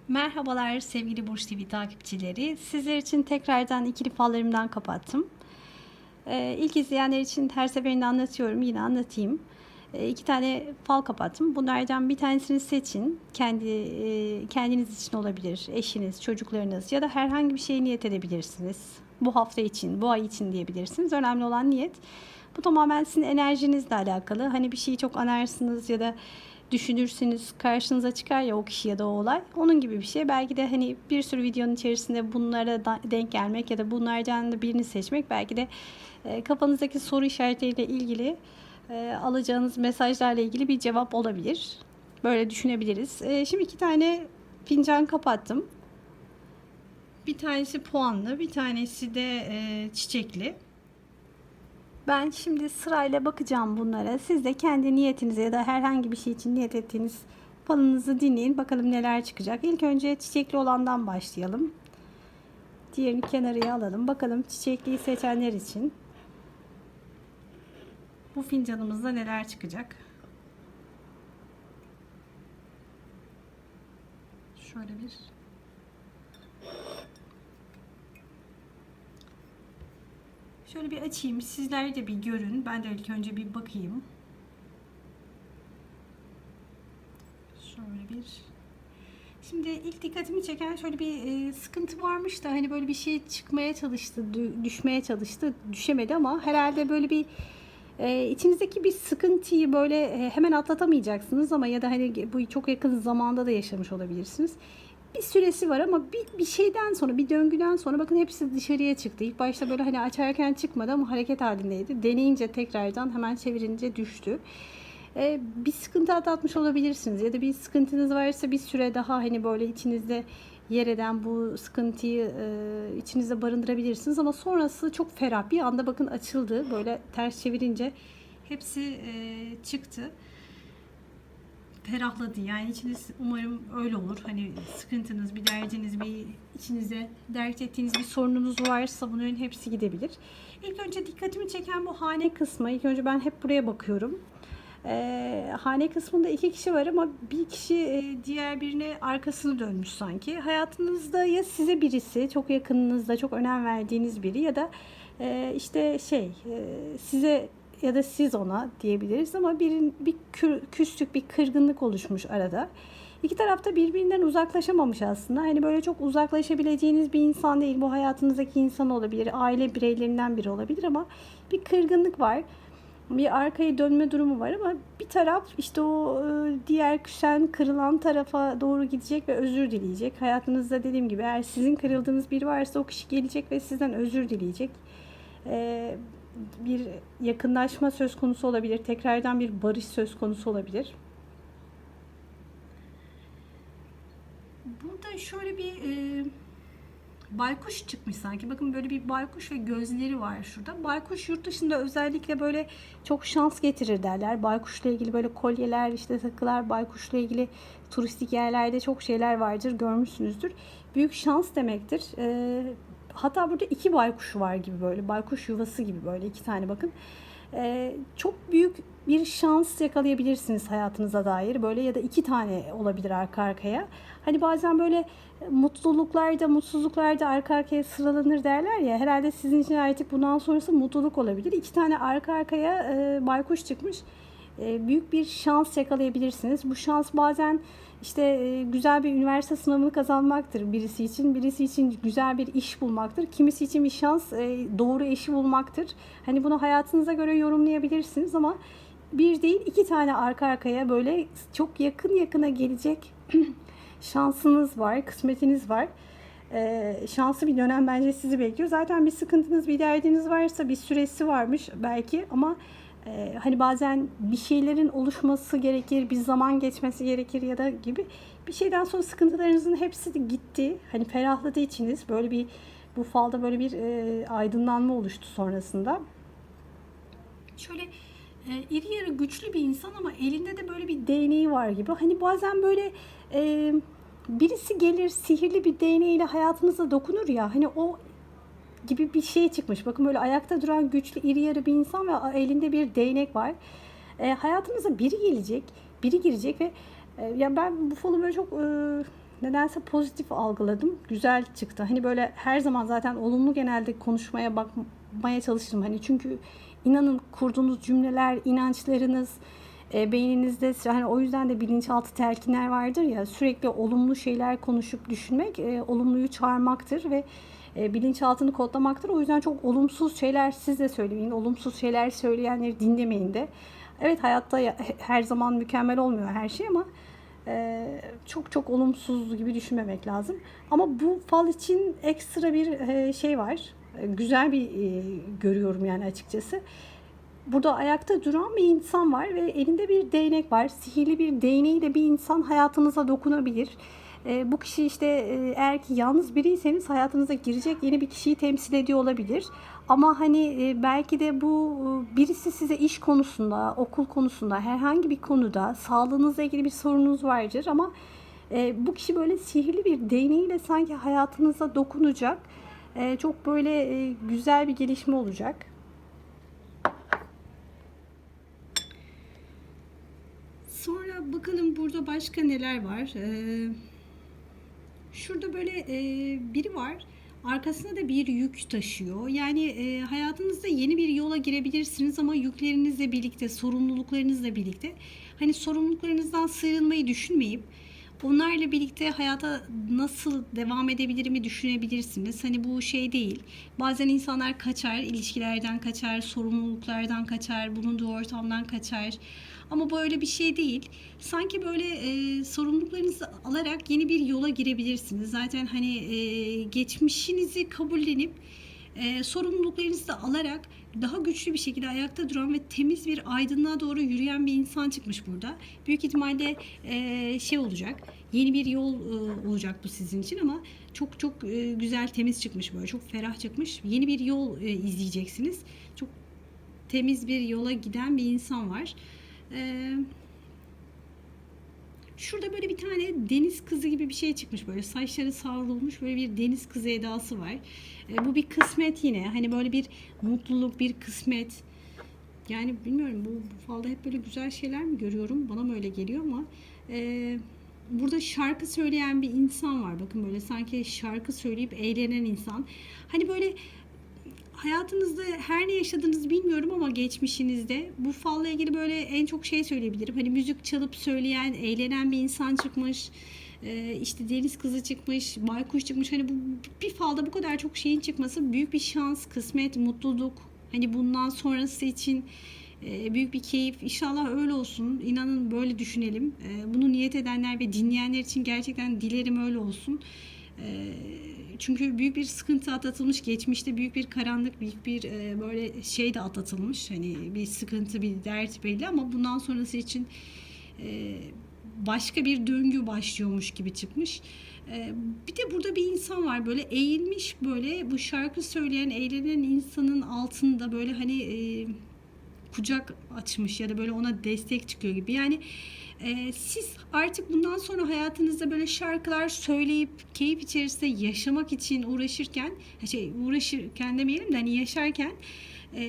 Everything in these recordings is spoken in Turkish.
Merhabalar sevgili Burç TV takipçileri. Sizler için tekrardan ikili fallarımdan kapattım. İlk izleyenler için her seferinde anlatıyorum. Yine anlatayım. İki tane fal kapattım. Bunlardan bir tanesini seçin. Kendiniz için olabilir. Eşiniz, çocuklarınız ya da herhangi bir şeye niyet edebilirsiniz. Bu hafta için, bu ay için diyebilirsiniz. Önemli olan niyet. Bu tamamen sizin enerjinizle alakalı. Hani bir şeyi çok anarsınız ya da düşünürsünüz, karşınıza çıkar ya o kişi ya da o olay. Onun gibi bir şey. Belki de hani bir sürü videonun içerisinde bunlara denk gelmek ya da bunlardan da birini seçmek belki de kafanızdaki soru işaretleriyle ilgili alacağınız mesajlarla ilgili bir cevap olabilir. Böyle düşünebiliriz. Şimdi iki tane fincan kapattım. Bir tanesi puanlı, bir tanesi de çiçekli. Ben şimdi sırayla bakacağım bunlara. Siz de kendi niyetinize ya da herhangi bir şey için niyet ettiğiniz falınızı dinleyin. Bakalım neler çıkacak. İlk önce çiçekli olandan başlayalım. Diğerini kenarıya alalım. Bakalım çiçekliyi seçenler için bu fincanımızda neler çıkacak. Şöyle bir Şöyle bir açayım. Sizler de bir görün. Ben de ilk önce bir bakayım. Şöyle bir. Şimdi ilk dikkatimi çeken şöyle bir sıkıntı varmış da hani böyle bir şey çıkmaya çalıştı, düşmeye çalıştı, düşemedi ama herhalde böyle bir içinizdeki bir sıkıntıyı böyle hemen atlatamayacaksınız ama ya da hani bu çok yakın zamanda da yaşamış olabilirsiniz. Bir süresi var ama bir şeyden sonra, bir döngüden sonra bakın hepsi dışarıya çıktı. İlk başta böyle hani açarken çıkmadı ama hareket halindeydi. Deneyince tekrardan hemen çevirince düştü. Bir sıkıntı atlatmış olabilirsiniz ya da bir sıkıntınız varsa bir süre daha hani böyle içinizde yer eden bu sıkıntıyı içinizde barındırabilirsiniz ama sonrası çok ferah bir anda bakın açıldı, böyle ters çevirince hepsi çıktı, ferahladı. Yani içiniz umarım öyle olur. Hani sıkıntınız, bir derdiniz, bir içinize dert ettiğiniz bir sorununuz varsa bunların hepsi gidebilir. İlk önce dikkatimi çeken bu hane kısmı. İlk önce ben hep buraya bakıyorum. Hane kısmında iki kişi var ama bir kişi diğer birine arkasını dönmüş sanki. Hayatınızda ya size birisi, çok yakınınızda, çok önem verdiğiniz biri ya da işte size ya da siz ona diyebiliriz ama bir küslük, bir kırgınlık oluşmuş arada. İki tarafta birbirinden uzaklaşamamış aslında. Hani böyle çok uzaklaşabileceğiniz bir insan değil. Bu hayatınızdaki insan olabilir, aile bireylerinden biri olabilir ama bir kırgınlık var. Bir arkaya dönme durumu var ama bir taraf işte o diğer küsen, kırılan tarafa doğru gidecek ve özür dileyecek. Hayatınızda dediğim gibi eğer sizin kırıldığınız biri varsa o kişi gelecek ve sizden özür dileyecek. Bir yakınlaşma söz konusu olabilir. Tekrardan bir barış söz konusu olabilir. Burada şöyle bir baykuş çıkmış sanki. Bakın böyle bir baykuş ve gözleri var şurada. Baykuş yurt dışında özellikle böyle çok şans getirir derler. Baykuşla ilgili böyle kolyeler, işte takılar, baykuşla ilgili turistik yerlerde çok şeyler vardır. Görmüşsünüzdür. Büyük şans demektir. Hatta burada iki baykuş var gibi, böyle baykuş yuvası gibi, böyle iki tane bakın. Çok büyük bir şans yakalayabilirsiniz hayatınıza dair, böyle ya da iki tane olabilir arka arkaya. Hani bazen böyle mutluluklarda, mutsuzluklarda arka arkaya sıralanır derler ya. Herhalde sizin için artık bundan sonrası mutluluk olabilir. İki tane arka arkaya baykuş çıkmış. Büyük bir şans yakalayabilirsiniz. Bu şans bazen işte güzel bir üniversite sınavını kazanmaktır birisi için. Birisi için güzel bir iş bulmaktır. Kimisi için bir şans doğru eşi bulmaktır. Hani bunu hayatınıza göre yorumlayabilirsiniz ama bir değil iki tane arka arkaya böyle çok yakın yakına gelecek şansınız var, kısmetiniz var. Şanslı bir dönem bence sizi bekliyor. Zaten bir sıkıntınız, bir derdiniz varsa bir süresi varmış belki ama hani bazen bir şeylerin oluşması gerekir, bir zaman geçmesi gerekir ya da gibi bir şeyden sonra sıkıntılarınızın hepsi de gitti. Hani ferahladı içiniz. Böyle bir bu falda böyle bir aydınlanma oluştu sonrasında. Şöyle iri yarı güçlü bir insan ama elinde de böyle bir değneği var gibi. Hani bazen böyle birisi gelir sihirli bir değneğiyle hayatınıza dokunur ya. Hani o gibi bir şey çıkmış. Bakın böyle ayakta duran güçlü iri yarı bir insan ve elinde bir değnek var. Hayatınıza biri gelecek, biri girecek ve ya ben bu falı böyle çok nedense pozitif algıladım. Güzel çıktı. Hani böyle her zaman zaten olumlu genelde konuşmaya bakmaya çalışırım. Hani çünkü inanın kurduğunuz cümleler, inançlarınız beyninizde, hani o yüzden de bilinçaltı telkinler vardır ya, sürekli olumlu şeyler konuşup düşünmek olumluyu çağırmaktır ve bilinçaltını kodlamaktır. O yüzden çok olumsuz şeyler siz de söylemeyin. Olumsuz şeyler söyleyenleri dinlemeyin de. Evet, hayatta her zaman mükemmel olmuyor her şey ama çok çok olumsuz gibi düşünmemek lazım. Ama bu fal için ekstra bir şey var. Güzel bir görüyorum yani açıkçası. Burada ayakta duran bir insan var ve elinde bir değnek var. Sihirli bir değneğiyle bir insan hayatınıza dokunabilir. Bu kişi işte eğer ki yalnız biriyseniz hayatınıza girecek yeni bir kişiyi temsil ediyor olabilir. Ama hani belki de bu birisi size iş konusunda, okul konusunda, herhangi bir konuda sağlığınızla ilgili bir sorunuz vardır ama bu kişi böyle sihirli bir değneğiyle sanki hayatınıza dokunacak. Çok böyle güzel bir gelişme olacak. Sonra bakalım burada başka neler var. Şurada böyle biri var. Arkasında da bir yük taşıyor. Yani hayatınızda yeni bir yola girebilirsiniz ama yüklerinizle birlikte, sorumluluklarınızla birlikte. Hani sorumluluklarınızdan sıyrılmayı düşünmeyip onlarla birlikte hayata nasıl devam edebilirimi düşünebilirsiniz. Hani bu şey değil. Bazen insanlar kaçar, ilişkilerden kaçar, sorumluluklardan kaçar, bulunduğu ortamdan kaçar. Ama böyle bir şey değil. Sanki böyle sorumluluklarınızı alarak yeni bir yola girebilirsiniz. Zaten hani geçmişinizi kabullenip sorumluluklarınızı da alarak daha güçlü bir şekilde ayakta duran ve temiz bir aydınlığa doğru yürüyen bir insan çıkmış burada. Büyük ihtimalle şey olacak, yeni bir yol olacak bu sizin için ama çok çok güzel, temiz çıkmış, böyle çok ferah çıkmış. Yeni bir yol izleyeceksiniz. Çok temiz bir yola giden bir insan var. Şurada böyle bir tane deniz kızı gibi bir şey çıkmış, böyle saçları savrulmuş, böyle bir deniz kızı edası var. Bu bir kısmet yine, hani böyle bir mutluluk, bir kısmet. Yani bilmiyorum, bu falda hep böyle güzel şeyler mi görüyorum, bana mı öyle geliyor ama burada şarkı söyleyen bir insan var. Bakın böyle sanki şarkı söyleyip eğlenen insan. Hani böyle hayatınızda her ne yaşadığınızı bilmiyorum ama geçmişinizde bu falla ilgili böyle en çok şey söyleyebilirim. Hani müzik çalıp söyleyen, eğlenen bir insan çıkmış. İşte deniz kızı çıkmış, baykuş çıkmış. Hani bu bir falda bu kadar çok şeyin çıkması büyük bir şans, kısmet, mutluluk. Hani bundan sonrası için büyük bir keyif. İnşallah öyle olsun. İnanın böyle düşünelim. Bunu niyet edenler ve dinleyenler için gerçekten dilerim öyle olsun. Çünkü büyük bir sıkıntı atlatılmış, geçmişte büyük bir karanlık, büyük bir böyle şey de atlatılmış. Hani bir sıkıntı, bir dert belli ama bundan sonrası için başka bir döngü başlıyormuş gibi çıkmış. Bir de burada bir insan var, böyle eğilmiş, böyle bu şarkı söyleyen, eğlenen insanın altında böyle hani kucak açmış ya da böyle ona destek çıkıyor gibi. Yani siz artık bundan sonra hayatınızda böyle şarkılar söyleyip keyif içerisinde yaşamak için uğraşırken demeyelim de hani yaşarken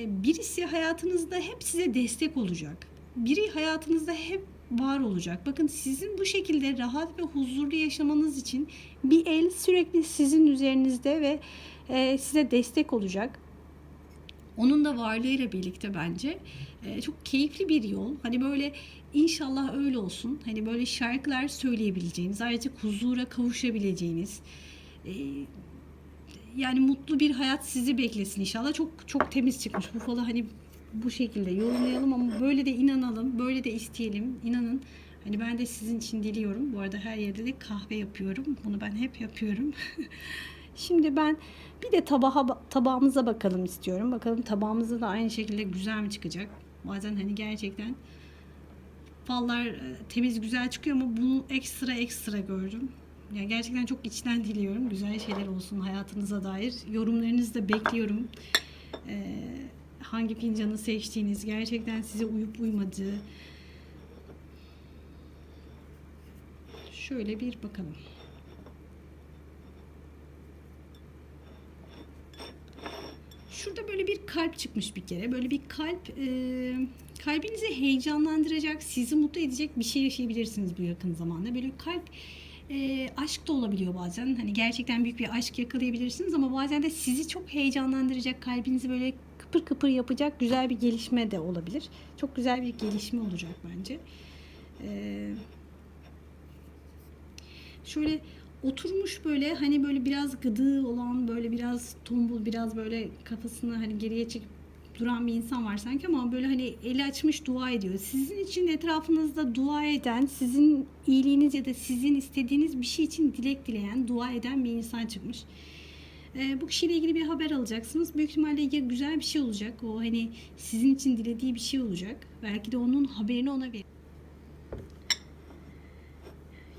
birisi hayatınızda hep size destek olacak. Biri hayatınızda hep var olacak. Bakın, sizin bu şekilde rahat ve huzurlu yaşamanız için bir el sürekli sizin üzerinizde ve size destek olacak. Onun da varlığıyla birlikte bence çok keyifli bir yol. Hani böyle inşallah öyle olsun. Hani böyle şarkılar söyleyebileceğiniz, ayrıca huzura kavuşabileceğiniz, yani mutlu bir hayat sizi beklesin inşallah. Çok çok temiz çıkmış bu falı, hani bu şekilde yorumlayalım ama böyle de inanalım, böyle de isteyelim. İnanın, hani ben de sizin için diliyorum. Bu arada her yerde de kahve yapıyorum. Bunu ben hep yapıyorum. Şimdi ben bir de tabağımıza bakalım istiyorum. Bakalım tabağımızda da aynı şekilde güzel mi çıkacak? Bazen hani gerçekten fallar temiz, güzel çıkıyor ama bunu ekstra ekstra gördüm. Yani gerçekten çok içten diliyorum. Güzel şeyler olsun hayatınıza dair. Yorumlarınızı da bekliyorum. Hangi fincanı seçtiğiniz, gerçekten size uyup uymadığı. Şöyle bir bakalım. Şurada böyle bir kalp çıkmış bir kere. Böyle bir kalp, kalbinizi heyecanlandıracak, sizi mutlu edecek bir şey yaşayabilirsiniz bu yakın zamanda. Böyle kalp Aşk da olabiliyor bazen. Hani gerçekten büyük bir aşk yakalayabilirsiniz ama bazen de sizi çok heyecanlandıracak, kalbinizi böyle kıpır kıpır yapacak güzel bir gelişme de olabilir. Çok güzel bir gelişme olacak bence. Ee, Şöyle oturmuş böyle hani böyle biraz gıdığı olan böyle biraz tombul biraz böyle kafasını hani geriye çekip duran bir insan var sanki ama böyle hani eli açmış dua ediyor. Sizin için etrafınızda dua eden, sizin iyiliğiniz ya da sizin istediğiniz bir şey için dilek dileyen, dua eden bir insan çıkmış. Bu kişiyle ilgili bir haber alacaksınız. Büyük ihtimalle ya güzel bir şey olacak. O hani sizin için dilediği bir şey olacak. Belki de onun haberini ona verin.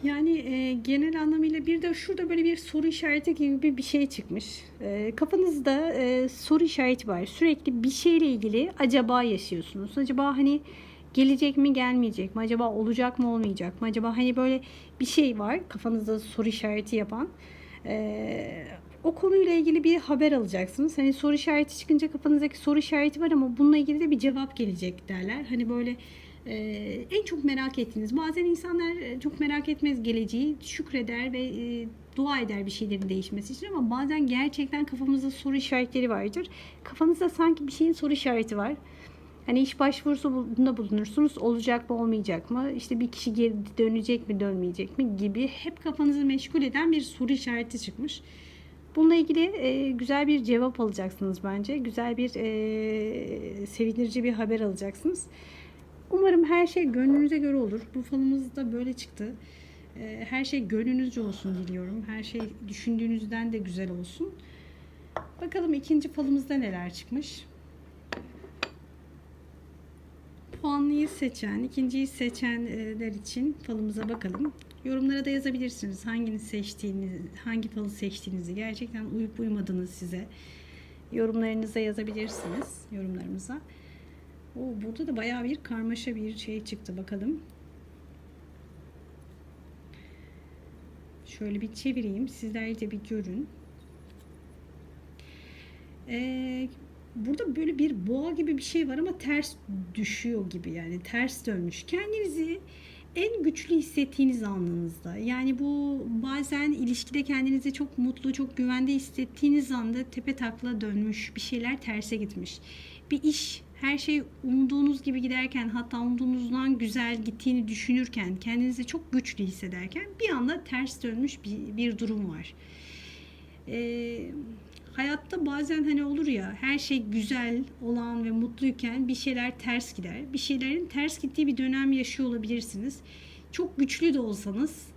Yani genel anlamıyla bir de şurada böyle bir soru işareti gibi bir şey çıkmış. Kafanızda soru işareti var. Sürekli bir şeyle ilgili acaba yaşıyorsunuz. Acaba hani gelecek mi gelmeyecek mi? Acaba olacak mı olmayacak mı? Acaba hani böyle bir şey var kafanızda soru işareti yapan. O konuyla ilgili bir haber alacaksınız. Hani soru işareti çıkınca kafanızdaki soru işareti var ama bununla ilgili de bir cevap gelecek derler. Hani böyle en çok merak ettiğiniz. Bazen insanlar çok merak etmez geleceği, şükreder ve dua eder bir şeylerin değişmesi için ama bazen gerçekten kafamızda soru işaretleri vardır. Kafanızda sanki bir şeyin soru işareti var. Hani iş başvurusunda bulunursunuz. Olacak mı olmayacak mı? İşte bir kişi geri dönecek mi dönmeyecek mi gibi hep kafanızı meşgul eden bir soru işareti çıkmış. Bununla ilgili güzel bir cevap alacaksınız bence. Güzel bir sevindirici bir haber alacaksınız. Umarım her şey gönlünüze göre olur. Bu falımız da böyle çıktı. Her şey gönlünüzce olsun diliyorum. Her şey düşündüğünüzden de güzel olsun. Bakalım ikinci falımızda neler çıkmış. Puanlıyı seçen, ikinciyi seçenler için falımıza bakalım. Yorumlara da yazabilirsiniz. Hangini seçtiğiniz, hangi falı seçtiğinizi, gerçekten uyup uymadığınız size. Yorumlarınıza yazabilirsiniz. Yorumlarımıza. Burada da bayağı bir karmaşa bir şey çıktı. Bakalım. Şöyle bir çevireyim. Sizler de bir görün. Burada böyle bir boğa gibi bir şey var ama ters düşüyor gibi, yani ters dönmüş. Kendinizi en güçlü hissettiğiniz anınızda, yani bu bazen ilişkide kendinizi çok mutlu, çok güvende hissettiğiniz anda tepe takla dönmüş, bir şeyler terse gitmiş. Bir iş, her şey umduğunuz gibi giderken, hatta umduğunuzdan güzel gittiğini düşünürken, kendinizi çok güçlü hissederken bir anda ters dönmüş bir durum var. Hayatta bazen hani olur ya, her şey güzel olan ve mutluyken bir şeyler ters gider. Bir şeylerin ters gittiği bir dönem yaşıyor olabilirsiniz. Çok güçlü de olsanız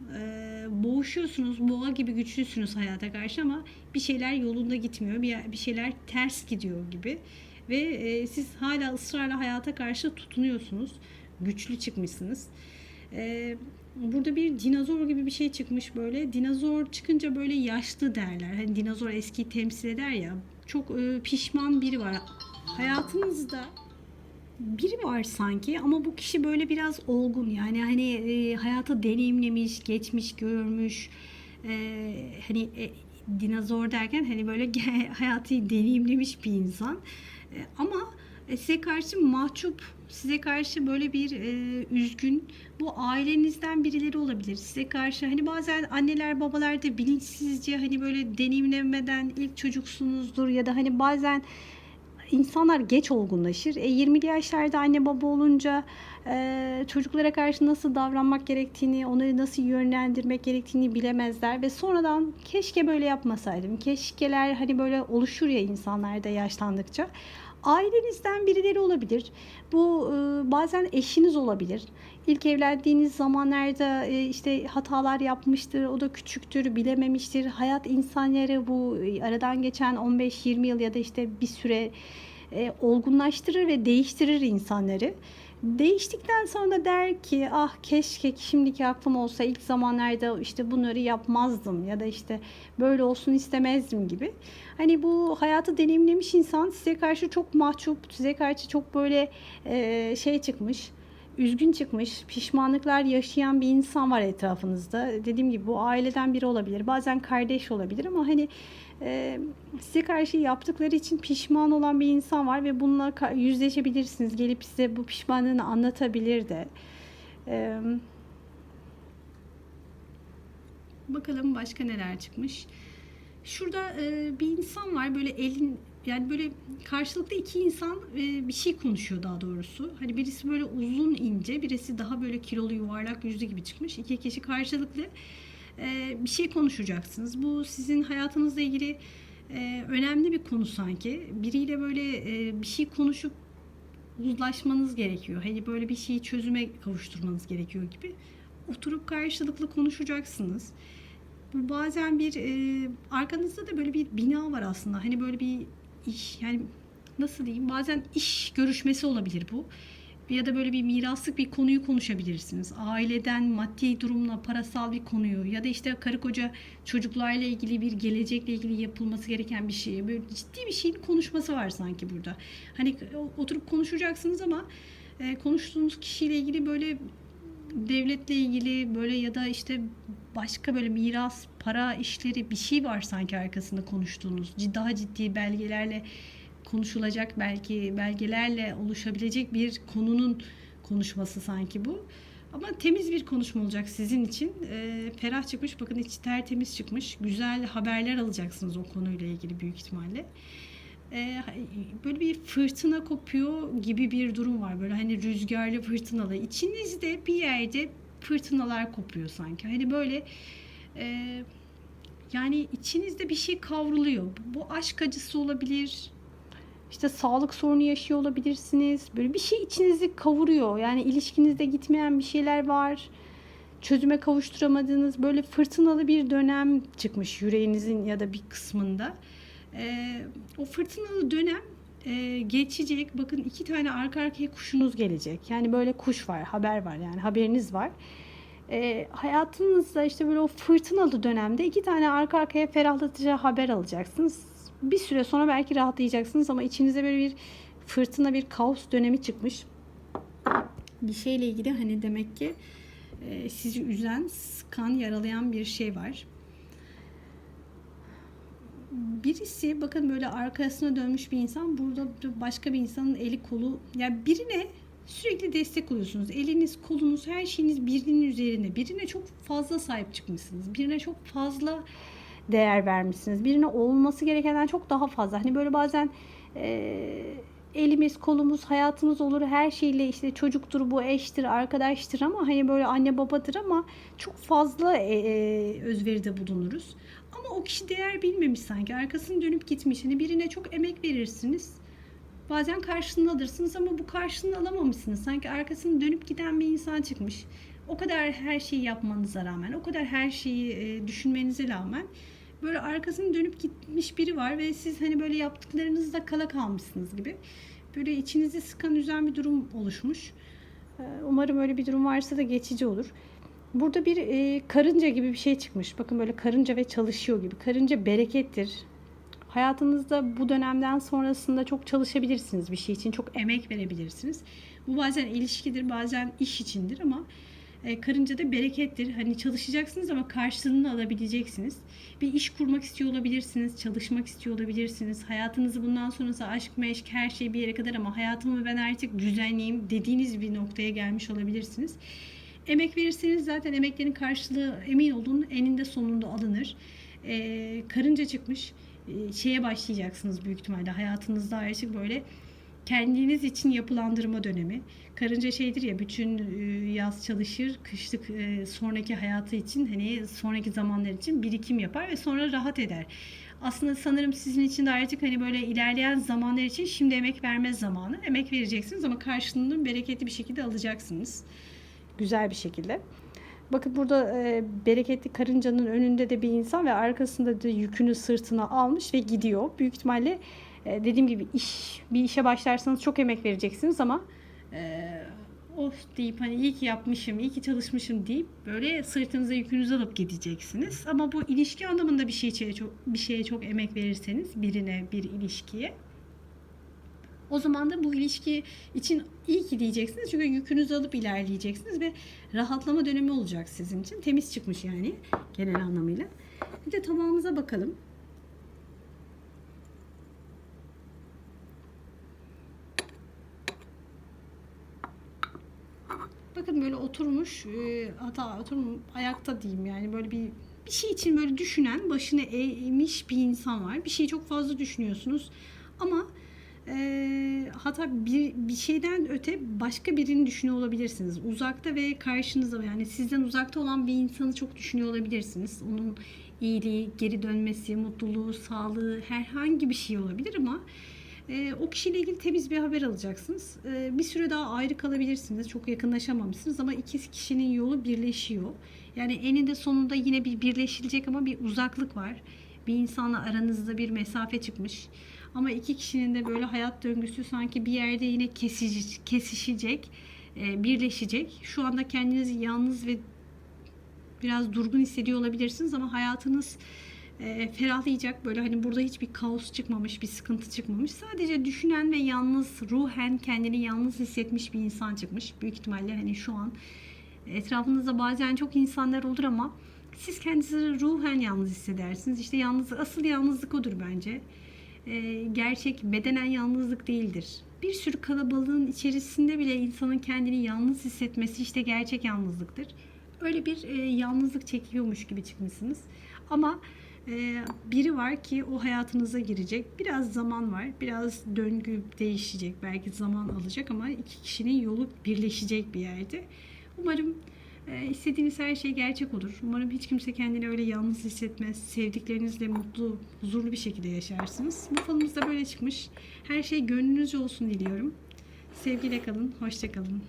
boğuşuyorsunuz, boğa gibi güçlüsünüz hayata karşı ama bir şeyler yolunda gitmiyor. Bir şeyler ters gidiyor gibi. Ve siz hala ısrarla hayata karşı tutunuyorsunuz. Güçlü çıkmışsınız. Burada bir dinozor gibi bir şey çıkmış böyle. Dinozor çıkınca böyle yaşlı derler. Hani dinozor eskiyi temsil eder ya. Çok pişman biri var. Hayatınızda biri var sanki ama bu kişi böyle biraz olgun, yani hani hayatı deneyimlemiş, geçmiş, görmüş. Hani dinozor derken hani böyle hayatı deneyimlemiş bir insan. Ama size karşı mahcup, size karşı böyle bir üzgün. Bu ailenizden birileri olabilir. Size karşı hani bazen anneler babalar da bilinçsizce hani böyle deneyimlemeden ilk çocuksunuzdur ya da hani bazen insanlar geç olgunlaşır. 20'li yaşlarda anne baba olunca çocuklara karşı nasıl davranmak gerektiğini, onları nasıl yönlendirmek gerektiğini bilemezler ve sonradan keşke böyle yapmasaydım. Keşkeler hani böyle oluşur ya insanlarda yaşlandıkça. Ailenizden birileri olabilir. Bu bazen eşiniz olabilir. İlk evlendiğiniz zamanlarda işte hatalar yapmıştır, o da küçüktür, bilememiştir. Hayat insanları bu aradan geçen 15-20 yıl ya da işte bir süre olgunlaştırır ve değiştirir insanları. Değiştikten sonra da der ki ah keşke şimdiki aklım olsa ilk zamanlarda işte bunları yapmazdım ya da işte böyle olsun istemezdim gibi. Hani bu hayatı deneyimlemiş insan size karşı çok mahcup, size karşı çok böyle şey çıkmış, üzgün çıkmış, pişmanlıklar yaşayan bir insan var etrafınızda. Dediğim gibi bu aileden biri olabilir, bazen kardeş olabilir ama hani size karşı yaptıkları için pişman olan bir insan var ve bununla yüzleşebilirsiniz. Gelip size bu pişmanlığını anlatabilir de. Bakalım başka neler çıkmış. Şurada bir insan var, böyle yani böyle karşılıklı iki insan bir şey konuşuyor daha doğrusu. Hani birisi böyle uzun ince, birisi daha böyle kilolu yuvarlak yüzlü gibi çıkmış. İki kişi karşılıklı bir şey konuşacaksınız. Bu sizin hayatınızla ilgili önemli bir konu sanki. Biriyle böyle bir şey konuşup uzlaşmanız gerekiyor. Hani böyle bir şeyi çözüme kavuşturmanız gerekiyor gibi. Oturup karşılıklı konuşacaksınız. Bu bazen bir arkanızda da böyle bir bina var aslında. Hani böyle bir iş, yani nasıl diyeyim? Bazen iş görüşmesi olabilir bu. Ya da böyle bir miraslık bir konuyu konuşabilirsiniz. Aileden, maddi durumla, parasal bir konuyu ya da işte karı koca çocuklarla ilgili bir gelecekle ilgili yapılması gereken bir şey. Böyle ciddi bir şeyin konuşması var sanki burada. Hani oturup konuşacaksınız ama konuştuğunuz kişiyle ilgili böyle devletle ilgili böyle ya da işte başka böyle miras, para işleri bir şey var sanki arkasında konuştuğunuz. Daha ciddi belgelerle konuşulacak, belki belgelerle oluşabilecek bir konunun konuşması sanki bu. Ama temiz bir konuşma olacak sizin için. Ferah çıkmış. Bakın içi tertemiz çıkmış. Güzel haberler alacaksınız o konuyla ilgili büyük ihtimalle. Böyle bir fırtına kopuyor gibi bir durum var. Böyle hani rüzgarlı, fırtınalı. İçinizde bir yerde fırtınalar kopuyor sanki. Hani böyle yani içinizde bir şey kavruluyor. Bu aşk acısı olabilir. İşte sağlık sorunu yaşıyor olabilirsiniz. Böyle bir şey içinizi kavuruyor. Yani ilişkinizde gitmeyen bir şeyler var. Çözüme kavuşturamadığınız böyle fırtınalı bir dönem çıkmış yüreğinizin ya da bir kısmında. O fırtınalı dönem geçecek. Bakın 2 tane arka arkaya kuşunuz gelecek. Yani böyle kuş var, haber var, yani haberiniz var. Hayatınızda işte böyle o fırtınalı dönemde 2 tane arka arkaya ferahlatıcı haber alacaksınız. Bir süre sonra belki rahatlayacaksınız ama içinize böyle bir fırtına, bir kaos dönemi çıkmış. Bir şeyle ilgili hani demek ki sizi üzen, sıkan, yaralayan bir şey var. Birisi bakın böyle arkasına dönmüş bir insan, burada başka bir insanın eli kolu, yani birine sürekli destek oluyorsunuz. Eliniz, kolunuz, her şeyiniz birinin üzerine. Birine çok fazla sahip çıkmışsınız. Birine çok fazla değer vermişsiniz. Birine olması gerekenden çok daha fazla. Hani böyle bazen elimiz, kolumuz, hayatımız olur. Her şeyle işte çocuktur, bu eştir, arkadaştır ama hani böyle anne babadır ama çok fazla özveride bulunuruz. Ama o kişi değer bilmemiş sanki. Arkasını dönüp gitmiş. Hani birine çok emek verirsiniz. Bazen karşılığını alırsınız ama bu karşılığını alamamışsınız. Sanki arkasını dönüp giden bir insan çıkmış. O kadar her şeyi yapmanıza rağmen, o kadar her şeyi düşünmenize rağmen böyle arkasını dönüp gitmiş biri var ve siz hani böyle yaptıklarınızda kala kalmışsınız gibi. Böyle içinizi sıkan, üzen bir durum oluşmuş. Umarım öyle bir durum varsa da geçici olur. Burada bir karınca gibi bir şey çıkmış. Bakın böyle karınca ve çalışıyor gibi. Karınca berekettir. Hayatınızda bu dönemden sonrasında çok çalışabilirsiniz bir şey için. Çok emek verebilirsiniz. Bu bazen ilişkidir, bazen iş içindir ama karınca da berekettir. Hani çalışacaksınız ama karşılığını alabileceksiniz. Bir iş kurmak istiyor olabilirsiniz, çalışmak istiyor olabilirsiniz. Hayatınızı bundan sonrası aşk, meşk, her şey bir yere kadar ama hayatımı ben artık düzenleyeyim dediğiniz bir noktaya gelmiş olabilirsiniz. Emek verirseniz zaten emeklerin karşılığı emin olun eninde sonunda alınır. Karınca çıkmış. Şeye başlayacaksınız büyük ihtimalle. Hayatınızda artık böyle kendiniz için yapılandırma dönemi. Karınca şeydir ya, bütün yaz çalışır, kışlık sonraki hayatı için, hani sonraki zamanlar için birikim yapar ve sonra rahat eder. Aslında sanırım sizin için de artık hani böyle ilerleyen zamanlar için şimdi emek verme zamanı. Emek vereceksiniz ama karşılığını bereketli bir şekilde alacaksınız. Güzel bir şekilde. Bakın burada bereketli karıncanın önünde de bir insan ve arkasında da yükünü sırtına almış ve gidiyor. Büyük ihtimalle dediğim gibi bir işe başlarsanız çok emek vereceksiniz ama of deyip hani iyi ki yapmışım, iyi ki çalışmışım deyip böyle sırtınıza yükünüzü alıp gideceksiniz. Ama bu ilişki anlamında bir şeye çok emek verirseniz, birine, bir ilişkiye, o zaman da bu ilişki için iyi ki diyeceksiniz. Çünkü yükünüzü alıp ilerleyeceksiniz ve rahatlama dönemi olacak sizin için. Temiz çıkmış yani genel anlamıyla. Bir de tabağımıza bakalım. Bakın bakın böyle oturmuş, hatta ayakta diyeyim, yani böyle bir şey için böyle düşünen, başını eğmiş bir insan var. Bir şeyi çok fazla düşünüyorsunuz ama hatta bir şeyden öte başka birini düşünüyor olabilirsiniz. Uzakta ve karşınızda, yani sizden uzakta olan bir insanı çok düşünüyor olabilirsiniz. Onun iyiliği, geri dönmesi, mutluluğu, sağlığı, herhangi bir şey olabilir ama o kişiyle ilgili temiz bir haber alacaksınız. Bir süre daha ayrı kalabilirsiniz. Çok yakınlaşamamışsınız ama iki kişinin yolu birleşiyor. Yani eninde sonunda yine bir birleşilecek ama bir uzaklık var. Bir insanla aranızda bir mesafe çıkmış. Ama iki kişinin de böyle hayat döngüsü sanki bir yerde yine kesişecek, birleşecek. Şu anda kendinizi yalnız ve biraz durgun hissediyor olabilirsiniz ama hayatınız ferahlayacak. Böyle hani burada hiçbir kaos çıkmamış, bir sıkıntı çıkmamış. Sadece düşünen ve yalnız, ruhen kendini yalnız hissetmiş bir insan çıkmış. Büyük ihtimalle hani şu an etrafınızda bazen çok insanlar olur ama siz kendinizi ruhen yalnız hissedersiniz. İşte yalnızlık, asıl yalnızlık odur bence. Gerçek bedenen yalnızlık değildir. Bir sürü kalabalığın içerisinde bile insanın kendini yalnız hissetmesi işte gerçek yalnızlıktır. Öyle bir yalnızlık çekiyormuş gibi çıkmışsınız. Ama biri var ki o hayatınıza girecek. Biraz zaman var. Biraz döngü değişecek. Belki zaman alacak ama iki kişinin yolu birleşecek bir yerde. Umarım istediğiniz her şey gerçek olur. Umarım hiç kimse kendini öyle yalnız hissetmez. Sevdiklerinizle mutlu, huzurlu bir şekilde yaşarsınız. Bu falımız da böyle çıkmış. Her şey gönlünüzce olsun diliyorum. Sevgiyle kalın, hoşça kalın.